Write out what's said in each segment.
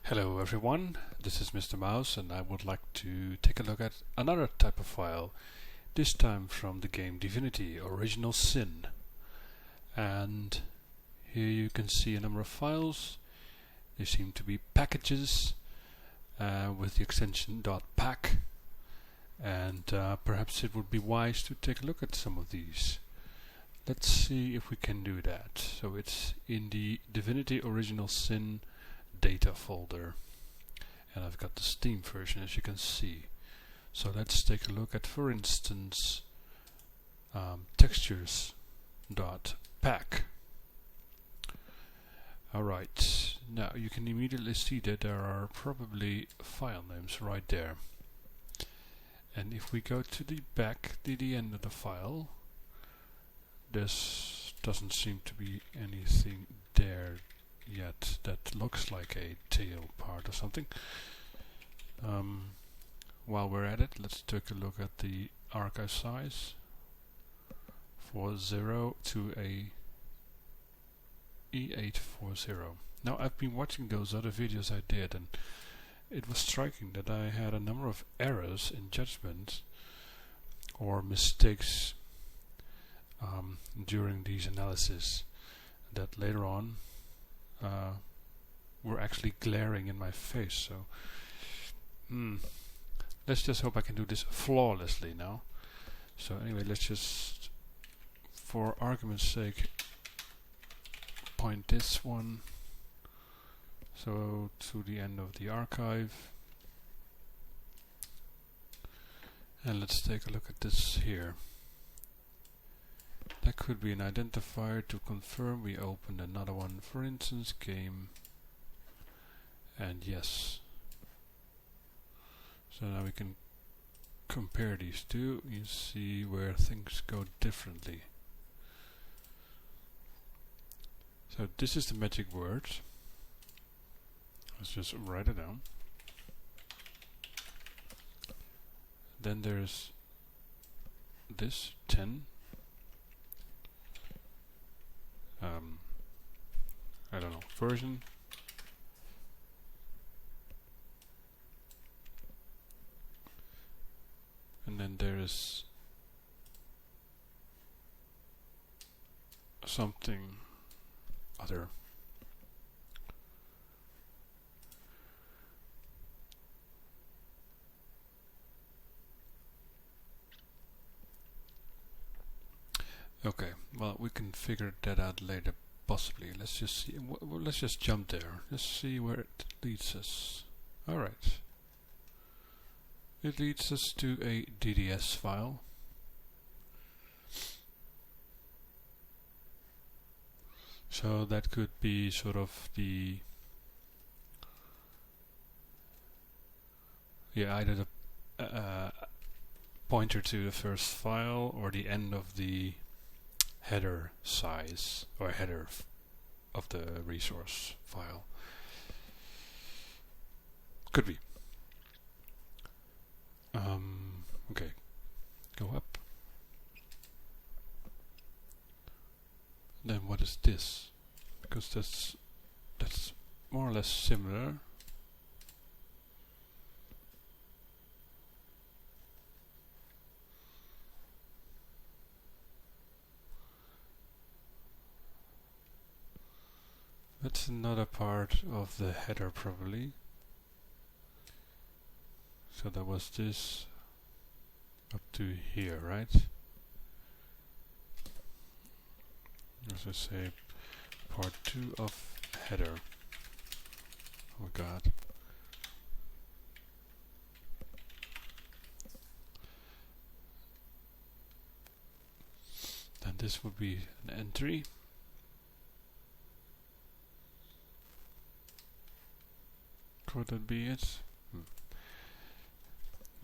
Hello everyone, this is Mr. Mouse and I would like to take a look at another type of file, this time from the game Divinity Original Sin. And here you can see a number of files. They seem to be packages with the extension .pak, and perhaps it would be wise to take a look at some of these. Let's see if we can do that. So it's in the Divinity Original Sin data folder, and I've got the Steam version, as you can see. So let's take a look at, for instance, textures.pak. Alright, now you can immediately see that there are probably file names right there. And if we go to the back, to the end of the file, there doesn't seem to be anything there yet that looks like a tail part or something. While we're at it, let's take a look at the archive size for 0 to a E840. Now I've been watching those other videos I did, and it was striking that I had a number of errors in judgment or mistakes during these analysis that later on were actually glaring in my face. So let's just hope I can do this flawlessly now. So anyway, let's just, for argument's sake, point this one so to the end of the archive, and let's take a look at this here. That could be an identifier to confirm. We opened another one, for instance, game, and yes. So now we can compare these two. You see where things go differently. So this is the magic word. Let's just write it down. Then there's this 10. I don't know, version. And then there is something other. Okay, well, we can figure that out later, possibly. Let's just see. Let's just jump there. Let's see where it leads us. All right. It leads us to a DDS file. So that could be sort of the either the pointer to the first file or the end of the header size or header of the resource file. Could be. Okay, go up. Then what is this? Because that's more or less similar. That's another part of the header probably. So that was this up to here, right? As I say, part 2 of header. Oh god. Then this would be an entry. Could that be it?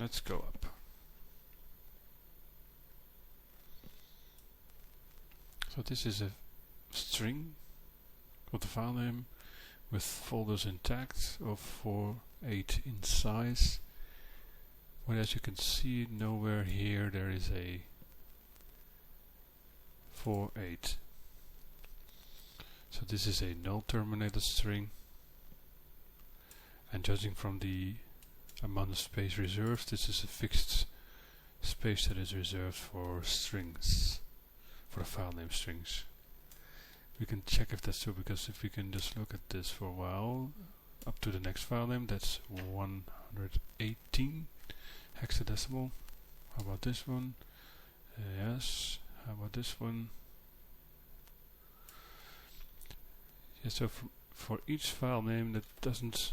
Let's go up. So this is a string of the file name with folders intact of 4.8 in size. But as you can see, nowhere here there is a 4.8. So this is a null terminated string. And judging from the amount of space reserved, this is a fixed space that is reserved for strings, for the file name strings. We can check if that's true, because if we can just look at this for a while, up to the next file name, that's 118 hexadecimal. How about this one? Yes. How about this one? Yeah, so for each file name that doesn't,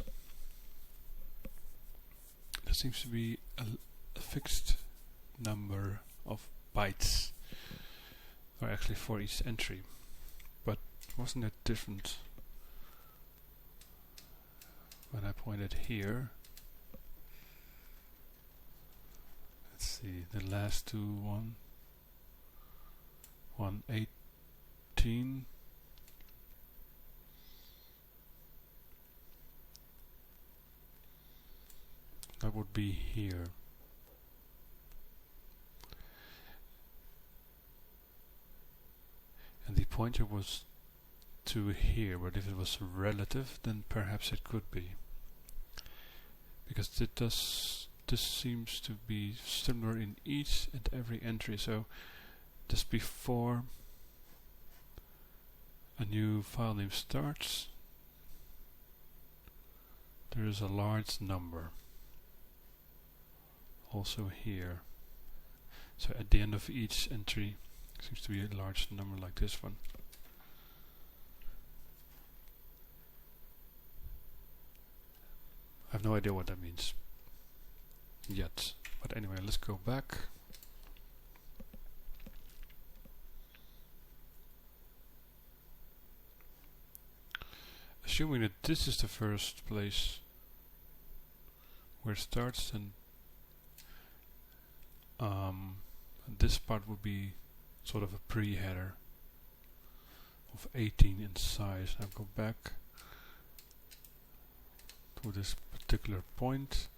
there seems to be a fixed number of bytes, or actually for each entry. But wasn't that different when I pointed here? Let's see, the last two, 118. That would be here. And the pointer was to here, but if it was relative, then perhaps it could be. Because this seems to be similar in each and every entry. So just before a new file name starts, there is a large number. Also here. So at the end of each entry seems to be a large number like this one. I have no idea what that means yet. But anyway, let's go back. Assuming that this is the first place where it starts, then this part would be sort of a pre-header of 18 in size. Now go back to this particular point.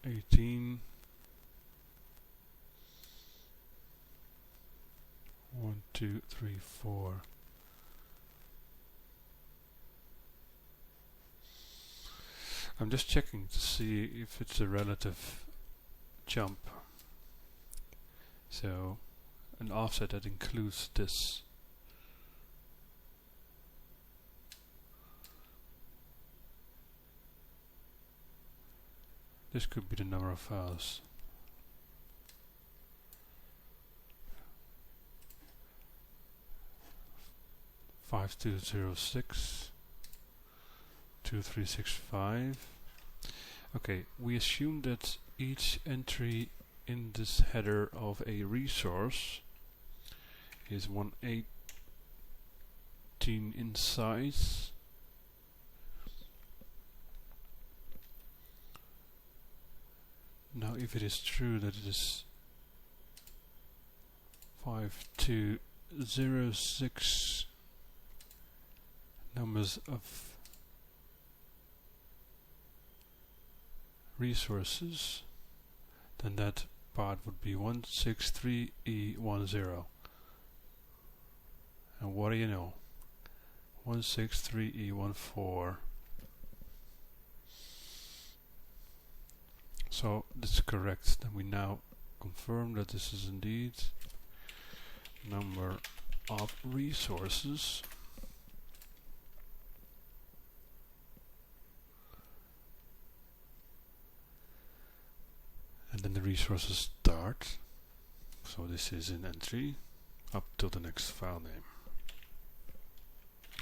18. 1, 2, 3, 4. I'm just checking to see if it's a relative jump. So an offset that includes this. This could be the number of files. Five two zero six 2365. Okay, we assume that each entry in this header of a resource is 118 in size. Now if it is true that it is 5206 numbers of resources, then that part would be 163E10. And what do you know? 163E14. So that's correct. Then we now confirm that this is indeed number of resources. And then the resources start. So this is an entry up till the next file name.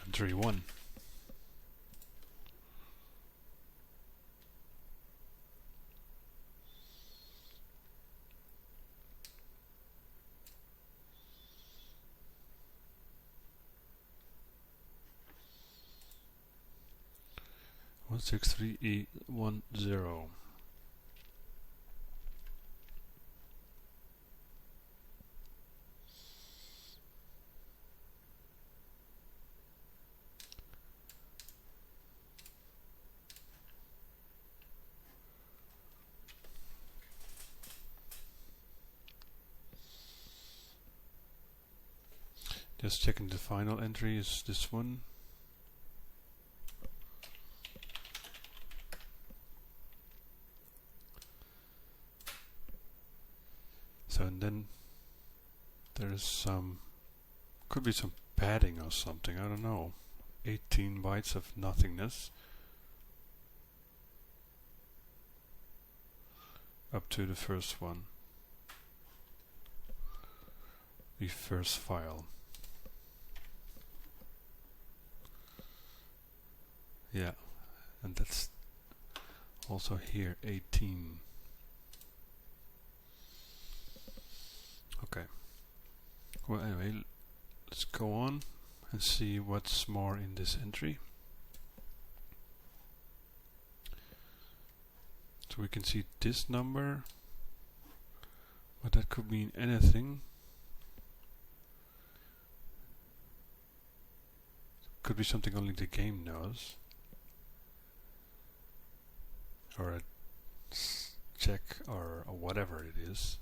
Entry 1. One 163E10. Just checking the final entry is this one. So and then there is some, could be some padding or something, I don't know. 18 bytes of nothingness up to the first one, the first file. Yeah, and that's also here 18. Okay. Well, anyway, let's go on and see what's more in this entry. So we can see this number, but that could mean anything. Could be something only the game knows, or a check, or whatever it is.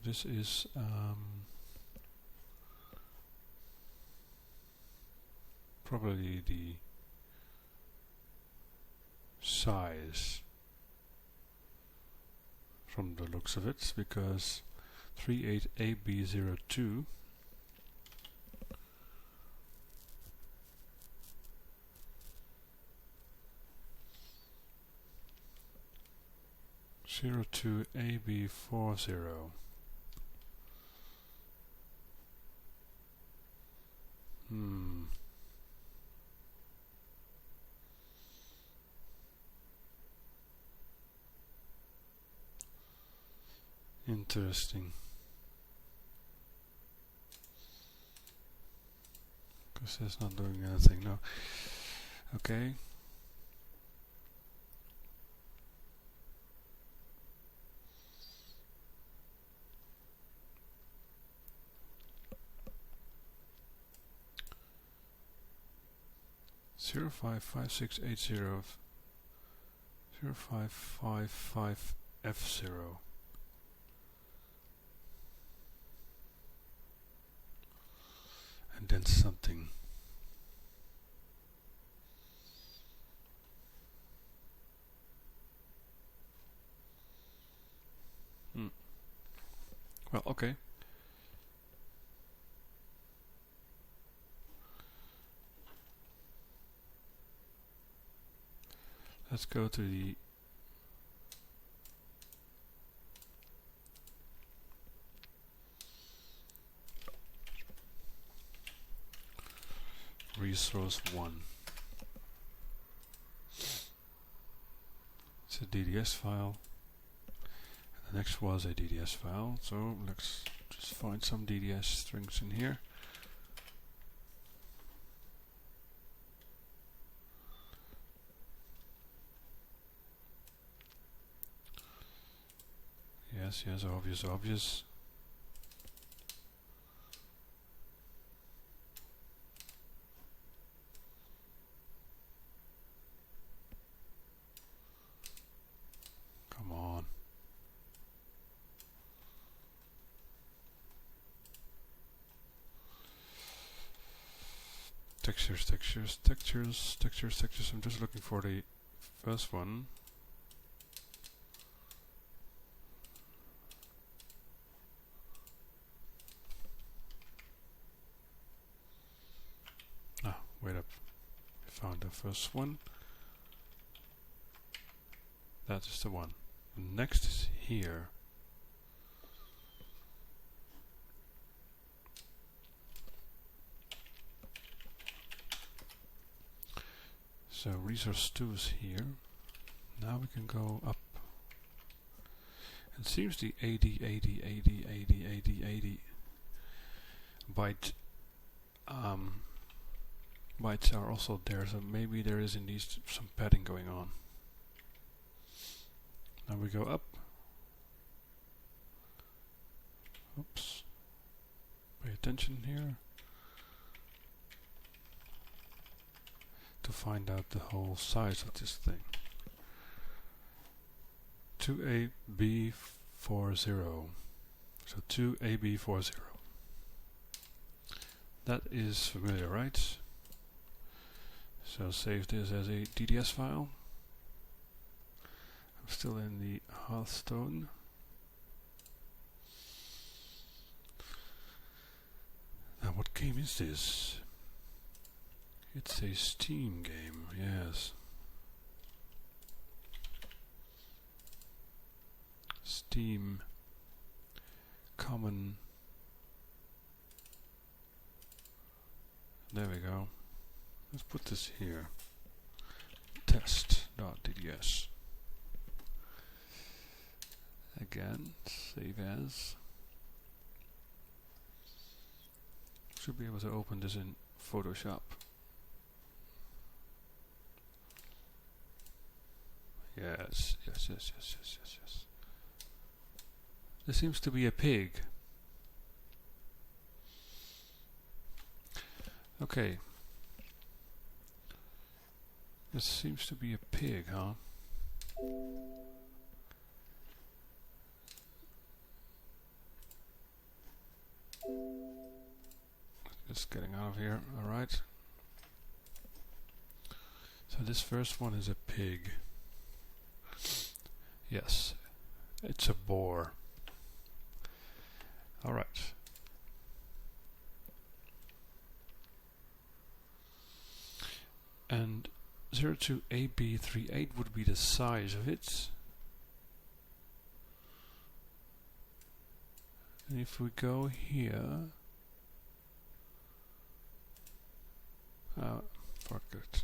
This is probably the size from the looks of it, because 38AB02 02AB40. Interesting. Because that's not doing anything, no. Okay. Zero 055680 0555 F0. And then something. Well, okay. Let's go to the resource 1. It's a DDS file. And the next was a DDS file, so let's just find some DDS strings in here. Yes, obvious. Come on. Textures. I'm just looking for the first one. Wait up. Found the first one. That is the one. Next is here. So resource 2 is here. Now we can go up. It seems the 80 byte bytes are also there, so maybe there is indeed some padding going on. Now we go up. Oops. Pay attention here. To find out the whole size of this thing. 2AB40. So 2AB40. That is familiar, right? So save this as a DDS file. Still in the Hearthstone. Now, what game is this? It's a Steam game, yes. Steam Common. There we go. Let's put this here. Test.dds. Again, save as. Should be able to open this in Photoshop. Yes. There seems to be a pig. Okay. There seems to be a pig, huh? Just getting out of here, alright. So this first one is a pig. Yes, it's a boar. Alright. And 02AB38 would be the size of it. And if we go here, fuck it.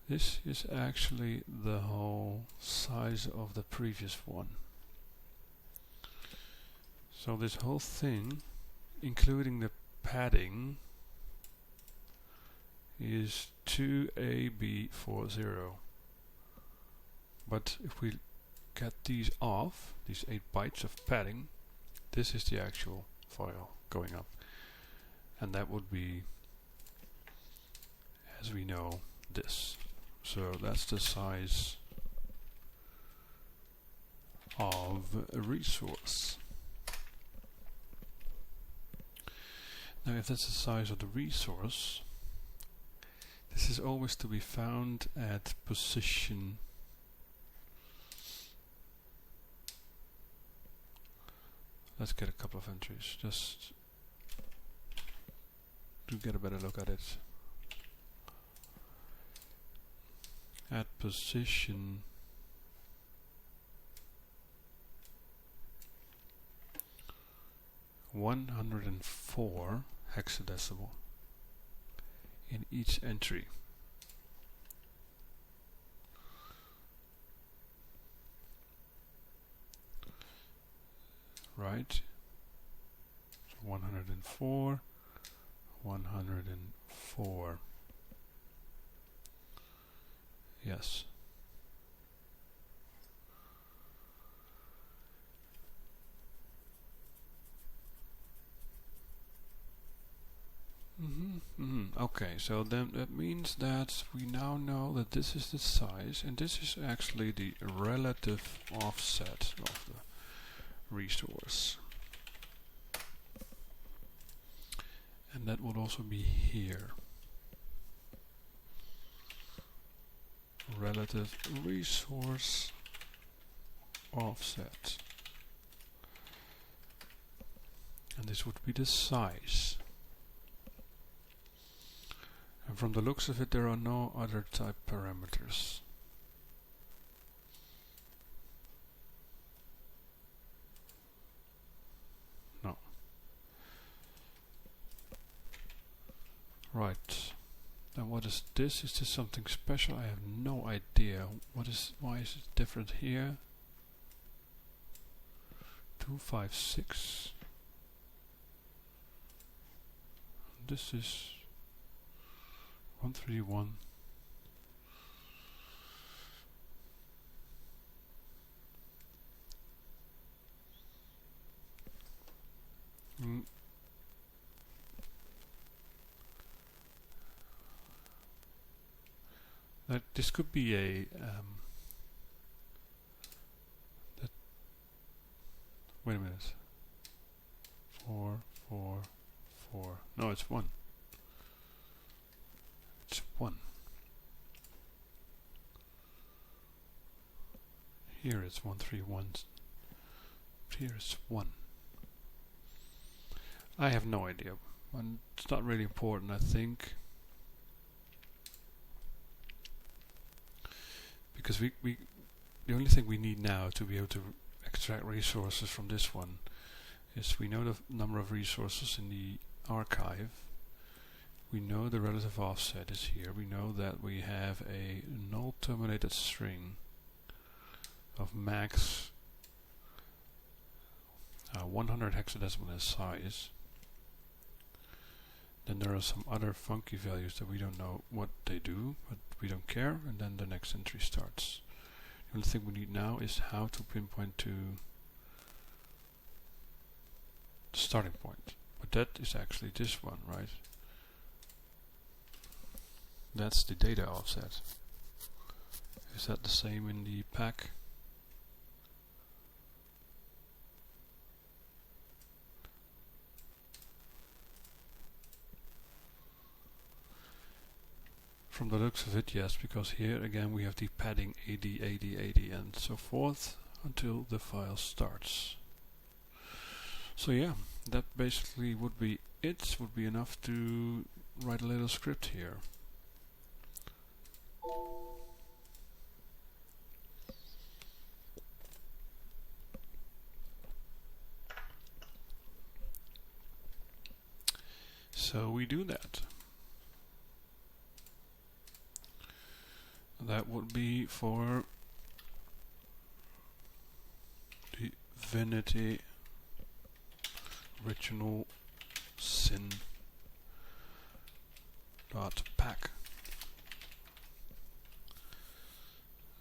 This is actually the whole size of the previous one. So this whole thing, including the padding, is 2AB40. But if we get these off, these 8 bytes of padding, this is the actual file going up. And that would be, as we know, this. So that's the size of a resource. Now if that's the size of the resource, this is always to be found at position . Let's get a couple of entries just to get a better look at it. At position 104 hexadecimal in each entry. Right? 104, 104. Yes. Okay, so then that means that we now know that this is the size, and this is actually the relative offset of the resource. And that would also be here. Relative resource offset. And this would be the size. And from the looks of it, there are no other type parameters. No. Right. Then what is this? Is this something special? I have no idea. Why is it different here? 256. This is 131. That this could be a wait a minute. 4, 4, 4. No, it's 1. It's 1. here it's 131. Here it's 1. I have no idea. And it's not really important, I think. Because the only thing we need now to be able to extract resources from this one is we know the number of resources in the archive. We know the relative offset is here. We know that we have a null terminated string of max 100 hexadecimal in size. Then there are some other funky values that we don't know what they do, but we don't care, and then the next entry starts. The only thing we need now is how to pinpoint to the starting point. But that is actually this one, right? That's the data offset. Is that the same in the PAK? From the looks of it, yes, because here again we have the padding 80, 80, 80 and so forth until the file starts. So yeah, that basically would be it, would be enough to write a little script here. So we do that. That would be for Divinity Original Sin .PAK.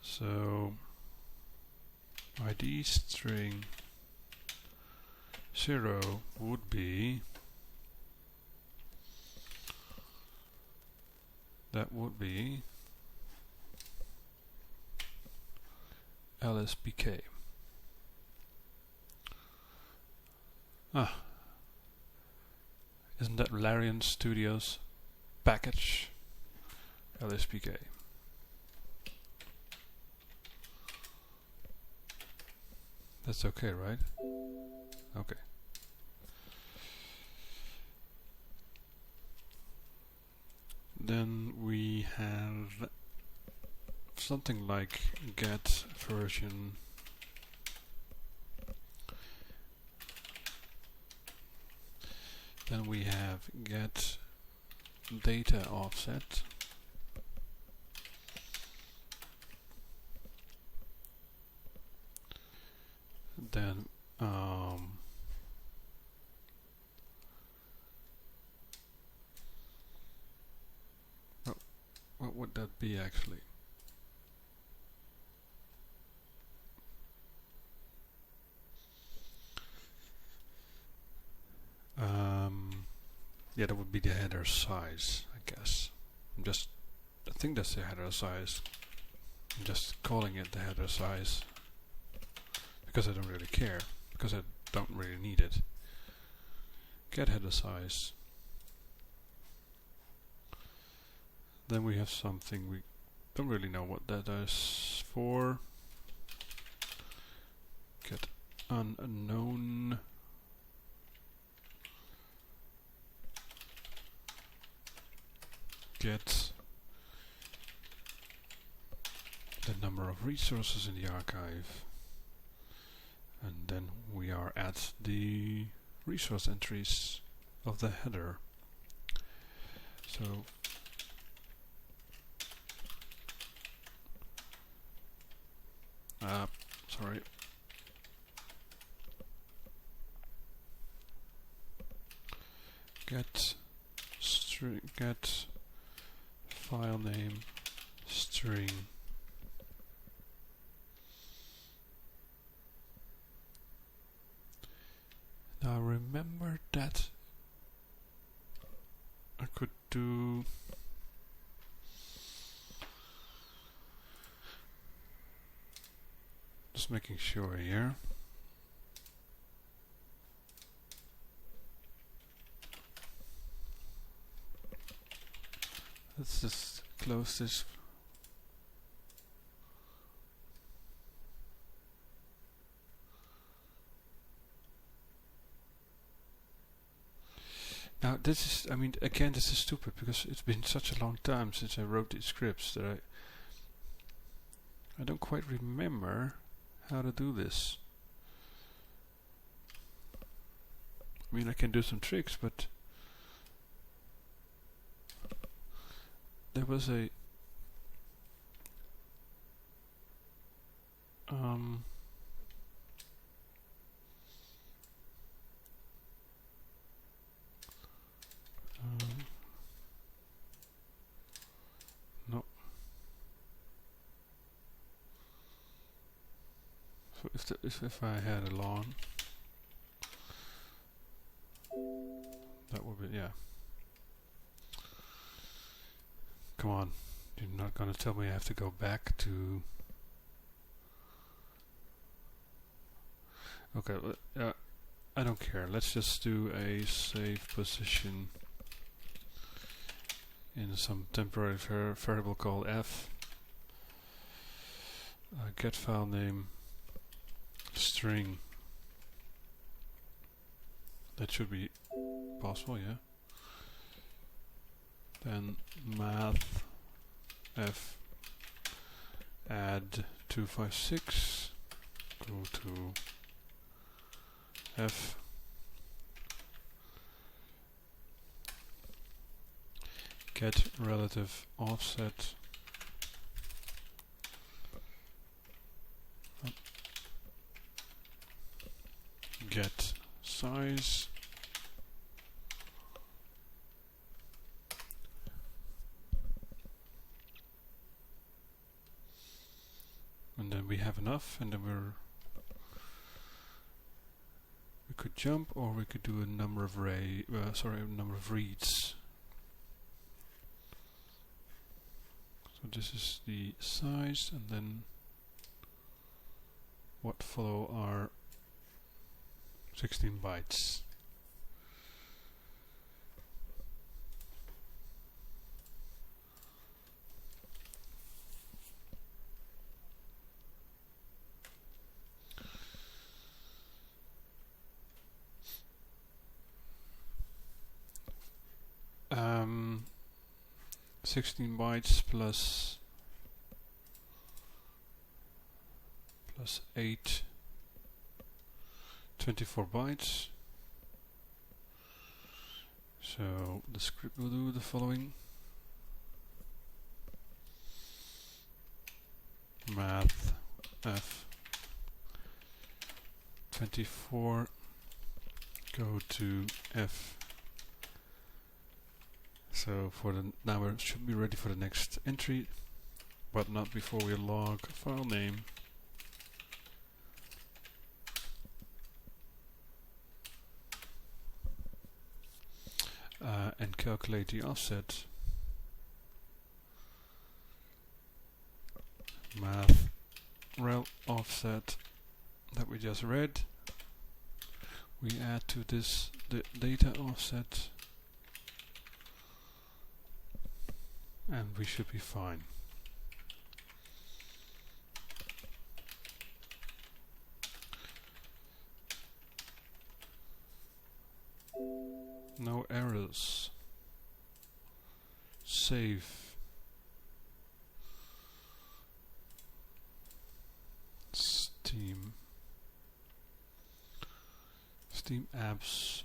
So IDString 0 would be, that would be LSPK. Isn't that Larian Studios package? LSPK. That's okay, right? Okay. Then we have something like get version then we have get data offset, then what would that be actually? Yeah, that would be the header size, I guess. I think that's the header size. I'm just calling it the header size because I don't really care, because I don't really need it. Get header size. Then we have something we don't really know what that is for. Get unknown. Get the number of resources in the archive, and then we are at the resource entries of the header. So sorry. Get FileName String. Now remember that I could do just making sure here. Let's just close this. Now this is, I mean, again, this is stupid because it's been such a long time since I wrote these scripts that I don't quite remember how to do this. I mean, I can do some tricks, but there was a no. So if I had a long, that would be, yeah. Come on, you're not gonna tell me I have to go back to. Okay, I don't care. Let's just do a save position in some temporary variable called f. Get FileName String. That should be possible, yeah. Then math f add 256 GoTo F get relative offset get size and then we have enough, and then we could jump, or we could do a number of number of reads. So this is the size, and then what follow are 16 bytes. Um, 16 bytes plus 8, 24 bytes. So the script will do the following: math f 24 GoTo F. So now we should be ready for the next entry, but not before we log file name. And calculate the offset. Math RelOffset that we just read. We add to this the DataOffset, and we should be fine. No errors. Save. Steam apps.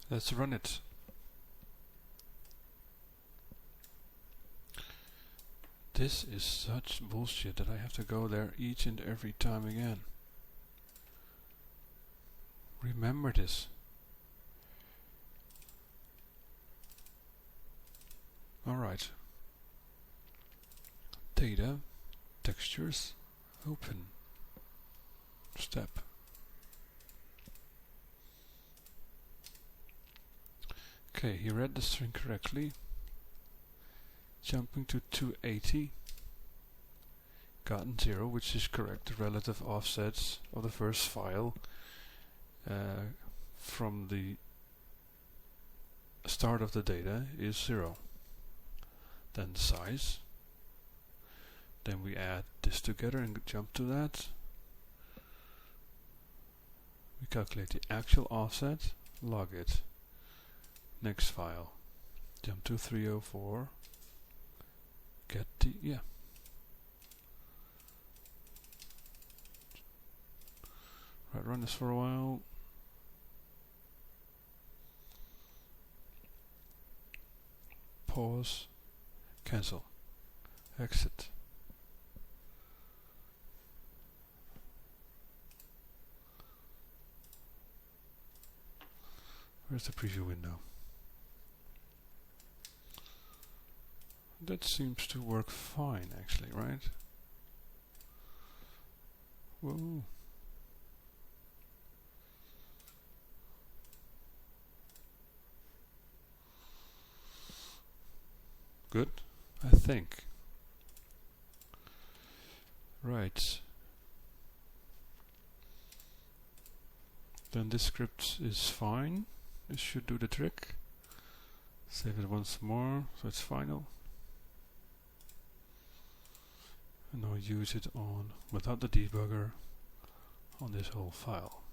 Let's run it. This is such bullshit that I have to go there each and every time again. Remember this. Alright. Data, textures, open. Step. Okay, he read the string correctly. Jumping to 280. Gotten 0, which is correct. The relative offsets of the first file from the start of the data is 0. Then size Then we add this together and jump to that. We calculate the actual offset, log it. Next file. Jump to 304. Get the, Right, run this for a while. Pause. Cancel. Exit. Where's the preview window? That seems to work fine actually, right? Whoa. Good, I think. Right. Then this script is fine. This should do the trick. Save it once more so it's final. And now use it on, without the debugger, on this whole file.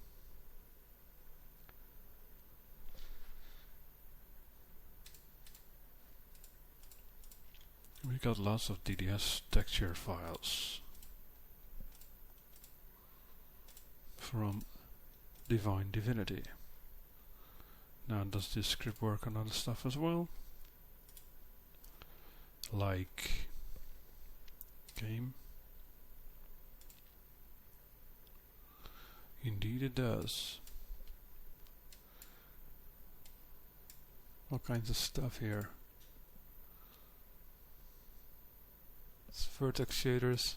We got lots of DDS texture files from Divinity. Now, does this script work on other stuff as well? Like game? Indeed it does. All kinds of stuff here. It's vertex shaders.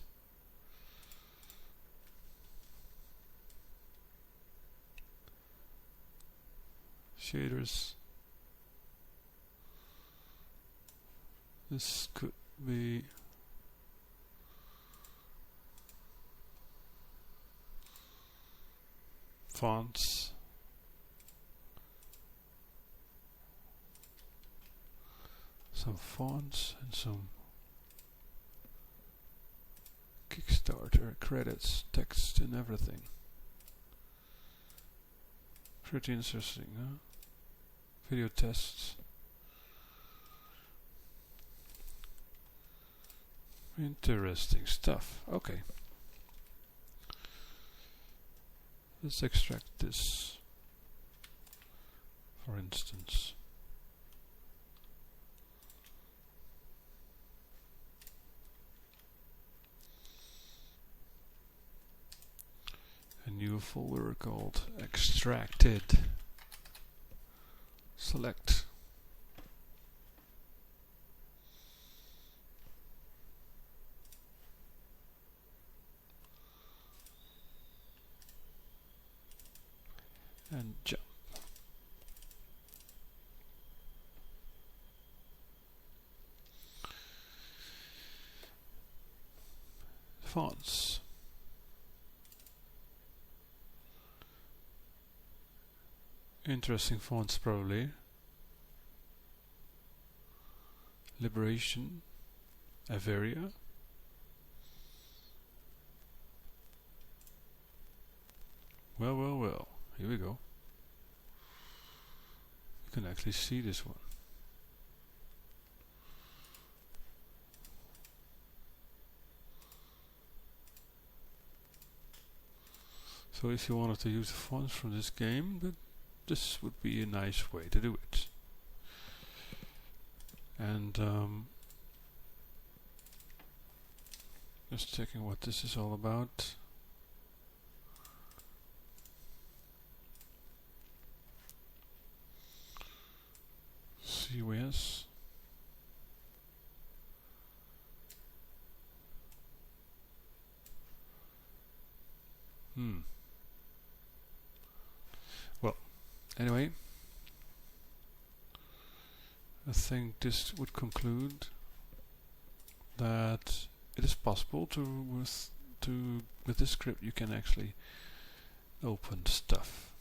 This could be fonts, some fonts and some Kickstarter credits, text and everything. Pretty interesting, huh? Video tests. Interesting stuff. Okay. Let's extract this, for instance. A new folder called extracted. Select. And jump. Fonts. Interesting fonts probably. Liberation, Averia. Well, here we go. You can actually see this one. So if you wanted to use the fonts from this game, this would be a nice way to do it. And just checking what this is all about. COS. Well, anyway, I think this would conclude that it is possible with this script you can actually open stuff.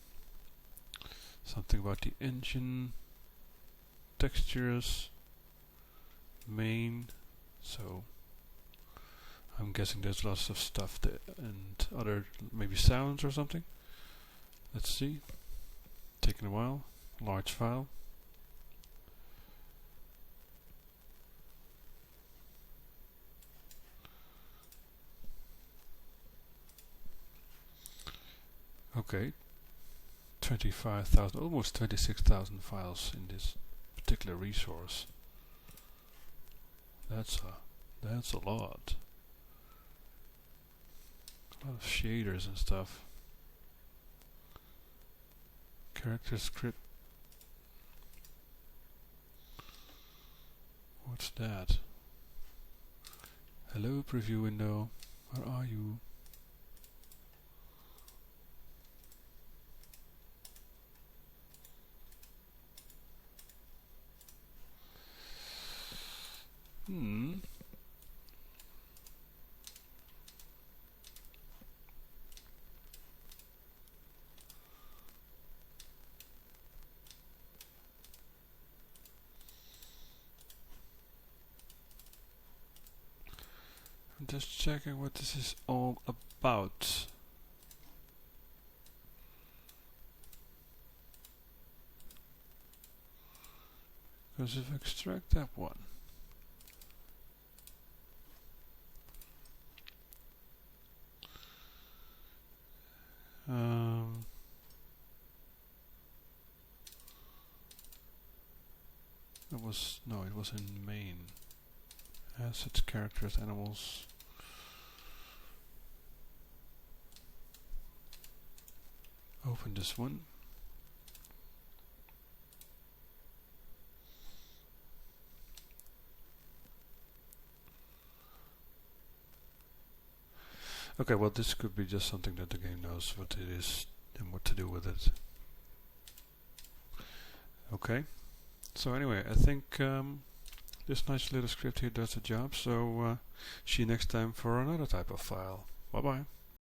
Something about the engine, textures, main. So I'm guessing there's lots of stuff there and other maybe sounds or something. Let's see. Taking a while. Large file. Okay. 25,000, almost 26,000 files in this particular resource. That's a lot. A lot of shaders and stuff. Character script. What's that? Hello preview window. Where are you? I'm just checking what this is all about. Because if I extract that one, it was in main. Assets, characters, animals. Open this one. Okay, well this could be just something that the game knows what it is and what to do with it. Okay, so anyway, I think this nice little script here does the job, so see you next time for another type of file. Bye bye.